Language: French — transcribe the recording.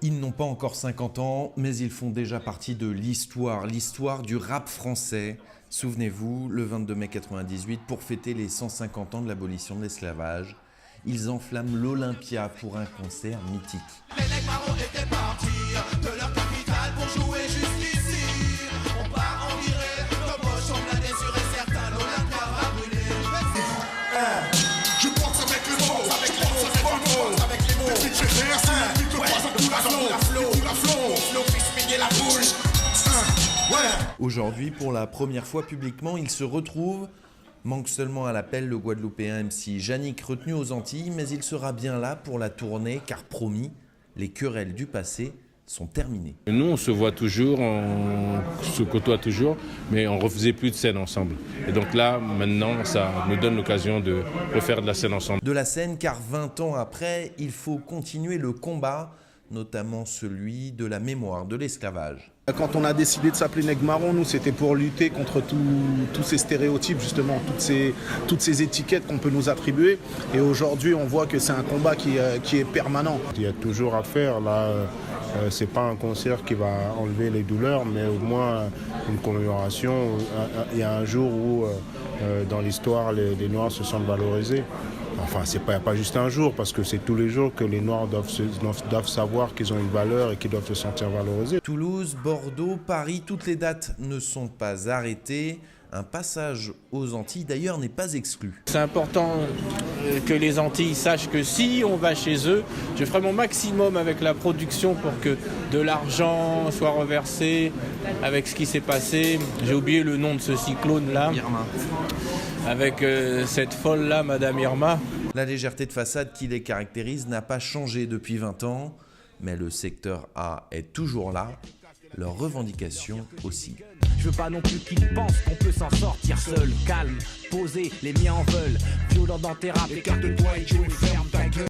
Ils n'ont pas encore 50 ans, mais ils font déjà partie de l'histoire du rap français. Souvenez-vous, le 22 mai 98, pour fêter les 150 ans de l'abolition de l'esclavage, ils enflamment l'Olympia pour un concert mythique. Les mecs marrons étaient partis de leur capitale pour jouer juste ici. On part en virée, nos poches sont blindées sur et certain, l'Olympia va brûler. Je pense avec les mots, avec les mots. Depuis que j'ai réussi, depuis que pas en tout la flow, puisse payer la boule. Aujourd'hui, pour la première fois publiquement, ils se retrouvent. Manque seulement à l'appel le Guadeloupéen MC Yannick retenu aux Antilles, mais il sera bien là pour la tournée, car promis, les querelles du passé sont terminées. Nous, on se voit toujours, on se côtoie toujours, mais on ne refaisait plus de scène ensemble. Et donc là, maintenant, ça nous donne l'occasion de refaire de la scène ensemble. De la scène, car 20 ans après, il faut continuer le combat, notamment celui de la mémoire de l'esclavage. Quand on a décidé de s'appeler Nègre Marron, nous, c'était pour lutter contre tous ces stéréotypes, justement, toutes ces étiquettes qu'on peut nous attribuer. Et aujourd'hui, on voit que c'est un combat qui est permanent. Il y a toujours à faire. Là, c'est pas un concert qui va enlever les douleurs, mais au moins une commémoration. Il y a un jour où, dans l'histoire, les Noirs se sentent valorisés. Enfin, il n'y a pas juste un jour, parce que c'est tous les jours que les Noirs doivent savoir qu'ils ont une valeur et qu'ils doivent se sentir valorisés. Toulouse, Bordeaux, Paris, toutes les dates ne sont pas arrêtées. Un passage aux Antilles, d'ailleurs, n'est pas exclu. C'est important que les Antilles sachent que si on va chez eux, je ferai mon maximum avec la production pour que de l'argent soit reversé avec ce qui s'est passé. J'ai oublié le nom de ce cyclone-là. Irma. Avec cette folle-là, Madame Irma. La légèreté de façade qui les caractérise n'a pas changé depuis 20 ans, mais le secteur A est toujours là, leurs revendications aussi. Je veux pas non plus qu'ils pensent qu'on peut s'en sortir seul. Calme, posé, les miens en veulent. Violent dans tes rap, écarte-toi et tu ferme ta gueule.